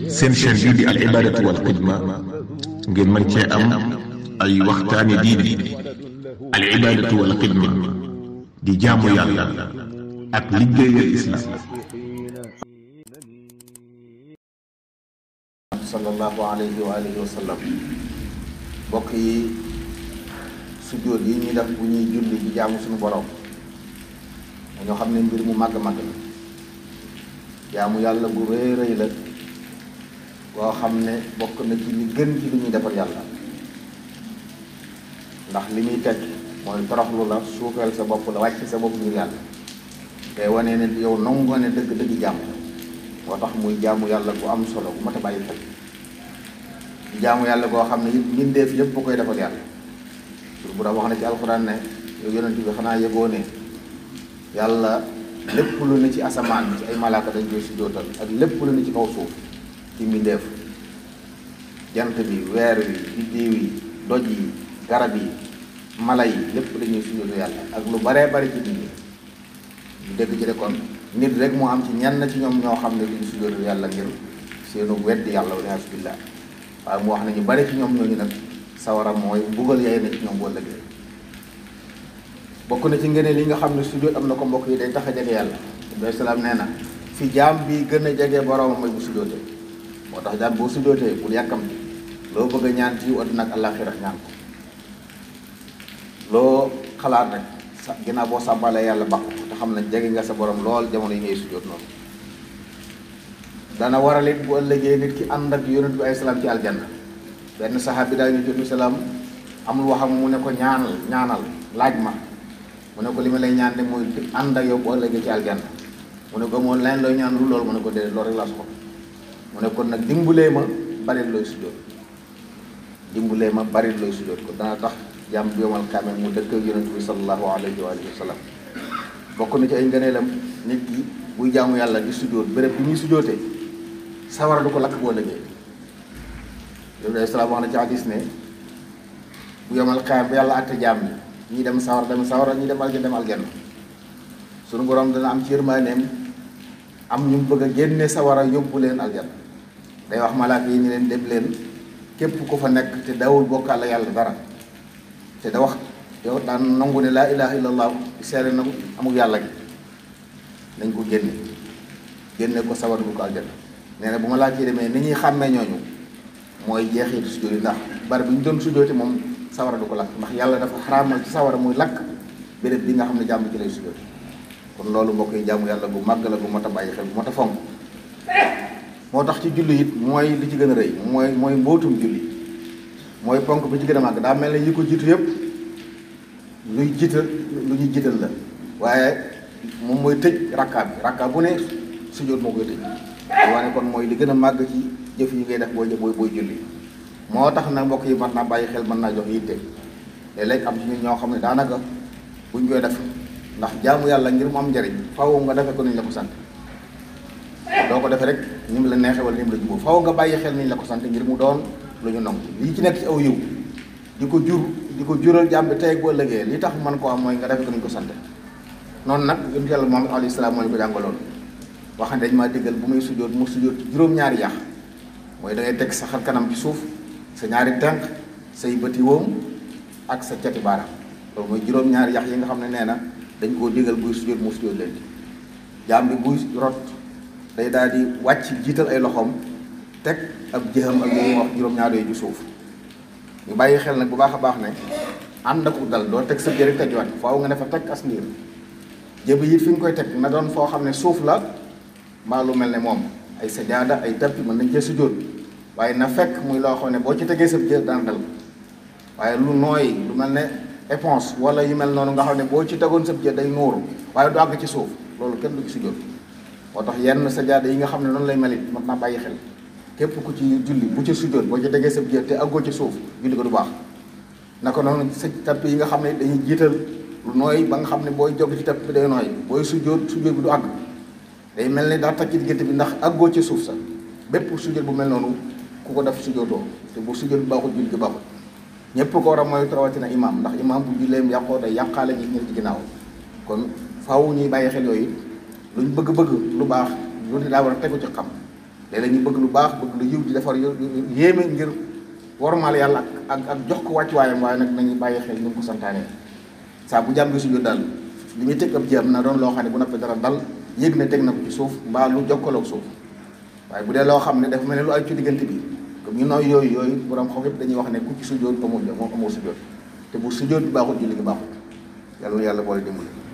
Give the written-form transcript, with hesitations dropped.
seen chaîne bii di al ibadatu wal xidma ngeen mën cee am ay waxtaani diine. al ibadatu wal xidma di jaamu yàlla ak liggéeyal islam. sallallahu alayhi wa alihi wa sallam. mbokk yi sujjóot yi ñuy def bu ñuy julli di jaamu suñu borom dañoo xam ne mbir mu màgg-màgg la, jaamu yàlla bu rëy rëy la boo xam ne bokk na ci li gën ci li ñuy defal yàlla, ndax li muy teg mooy toroxlu la, suufeel sa bopp la, wàcc sa bopp ngir yàlla te wane ne yow nangu nga ne dëgg-dëgg jaamu moo tax muy jaamu yàlla bu am solo bu mat a bàyyi xel. jaamu yàlla goo xam ne it mbindeef yëpp bu koy defal yàlla. bu da wax na ci alxuraan ne yow yonent bi xanaa yëgoo ne yàlla lépp lu ne ci asamaan ci ay malaaka dañ koy sujjóotal ak lépp lu ne ci kaw suuf ci mbindeef, jant bi, weer wi, biddiw yi, doj yi, garab yi, mala yi, lépp dañuy sujjóotal yàlla ak lu baree bari ci nit ñi. ñu dégg ci de kon nit rek moo am ci ñenn ci ñoom ñoo xam ne duñ sujjóotal yàlla ngir seenu weddi yàlla wala billah. waaye mu wax ne ñu bari ci ñoom ñooñu nag sawara mooy mbugal yaay na ci ñoom boo lëggee. bokk na ci ngëneel li nga xam ne sujjóot am na ko mbokk yi day tax a jege yàlla. Ibrahima salaam nee na fi jaam bi gën a jege boroomam mooy bu sujjóotee. moo tax jaam boo sujjóotee bul yàkkamti loo bëgg a ñaan ci àddina ak àllaaxira ñaan ko loo xalaat rek sa ginnaaw boo sàbbalee yàlla bàkku te xam ne jege nga sa borom lool jamono yi ngay sujjóot noonu. dana waral it bu ëllëgee nit ki ànd ak yonent bi ay salaam ci aljanna. benn saxaabi daa ñu jot salaam amul waxam mu ne ko ñaanal laaj ma mu ne ko li ma lay ñaan de mooy ànd ak yow bu ëllëgee ci aljanna. mu ne ko moom leneen looy ñaan lu loolu mu ne ko déedéet loolu rek laa soxla mu ne kon nag dimbulee ma bari looy sujjóot ko dana tax jàmm bi yomal kaamel mu dëkk ak yonent bi sallallahu alayhi wa sallam. bokk na ci ay ngëneelam nit ki buy jaamu yàlla di sujjóot béréb bi muy sujjóotee sawara du ko lakk boo liggéey. yow day salaam wax na ci hadis ne bu yomal kaamel yàlla àtte jaam ñi dem sawara ñi dem aljanna sunu borom dana am ci yërmandeem am ñu bëgg a génne sawara yóbbu leen aljanna. day wax malaaka yi ni leen dem leen képp ku fa nekk te dawul bokkaale yàlla dara te da wax yow daan nangu ne laa ilaha illallah seere na amul yàlla gi nañ ko génne ko sawar bu ko aljanna. nee na bu ma laajtee demee ni ñuy xàmmee ñooñu mooy jeexitu sujjóot yi ndax bari bu ñu doon sujjóoti moom sawara du ko lakk ndax yàlla dafa xaraamal ci sawara muy lakk béréb bi nga xam ne jàmm ci lay sujjóoti. kon loolu mbokk yi jaamu yàlla bu màgg la bu mat a bàyyi xel bu mat a fonk. moo tax ci julli it mooy li ci gën a rëy mooy mbootum julli mooy ponk bi ci gën a màgg. daa mel ne yi ko jiitu yëpp lu ñuy jiital la waaye moom mooy tëj rakka bu ne sujjóot moo koy tëj. wane kon mooy li gën a màgg ci jëf yi ngay def booy julli. moo tax nag mbokk yi mën naa bàyyi xel mën naa jox yitte léeg-léeg am ci ñun ñoo xam ne daanaka buñ koy def ndax jaamu yàlla ngir mu am njariñ faaw nga defe ko niñ la ko sant. doo ko defee rek ni mu la neexee wala ni mu la jubóo faaw nga bàyyi xel niñ la ko sant ngir mu doon lu ñu nangu. lii ci nekk ci aw yiw di ko jural jàmm bi tey boo ëllëgee li tax mën koo am mooy nga defe ko niñ ko sant. noonu nag yonent yàlla Muhammad alayhi salaam moo ñu ko jàngaloon wax ne dañ maa diggal bu muy sujjóot mu sujjóot juróom-ñaari yax mooy da ngay teg sa xar kanam ci suuf sa ñaari tenq say bëti woom ak sa cati baaraam loolu mooy juróom-ñaari yax yi nga xam ne nee na dañ koo digal buy sujjóot mu sujjóot leen jaam bi buy rot day daal di wàcc jiital ay loxoom teg ab jëxam ak yooyu wax juróom-ñaar yooyu ci suuf. ñu bàyyi xel nag bu baax a baax ne ànd ak dal doo teg sa jëri tegwaat faaw nga ne fa teg as ndiir jëbi it fi nga koy teg na doon foo xam ne suuf la mbaa lu mel ne moom ay sajaada ay tappi mën nañ cee sujjóot waaye na fekk muy loo xam ne boo ci tegee sa jër daan dal waaye lu nooy lu mel ne éponge wala yu mel noonu nga xam ne boo ci tegoon sa jër day nuuru waaye du àgg ci suuf loolu kenn du ci sujjóot. moo tax yenn sajaada yi nga xam ne noonu lay melit mat naa bàyyi xel képp ku ci julli bu ci sujjóot boo ci tegee sa jër te àggoo ci suuf julli ko du baax. naka noonu sa tappi yi nga xam ne dañuy jiital lu nooy ba nga xam ne booy jóg ci tappi bi day nooy booy sujjóot bi du àgg day mel ni daa takk ci diggante bi ndax àggoo ci suuf sa bépp sujjóot bu mel noonu ku ko def sujjóotoo te bu sujjóot bi baaxul julli gi baaxul. ñëpp ko war a mooy rawatina imaam ndax imaam bu julleem yàqoo day yàqaale ñi ñëw ci ginnaaw kon faaw ñuy bàyyi xel yooyu luñ bëgg-bëgg lu baax lu ne daa war a tegu ci xam léeg-léeg ñu bëgg lu baax bëgg lu yiw di defar yéeme ngir wormaal yàlla ak jox ko wàccuwaayam, waaye nag nañu bàyyi xel ni mu ko santaanee. saa bu jàmm bi sujjóot daal li muy teg ab jéem na doon loo xam ne bu noppee dara dal yëg ne teg na ko ci suuf mbaa lu jokkaloog suuf. waaye bu dee loo xam ne dafa mel ne lu ay ci diggante bi comme ñu nooy yooyu borom xam yëpp dañuy wax ne ku ci sujjóot amul sujjóot te bu sujjóot bi baaxul julli gi baaxul. yàlla boole dimbali.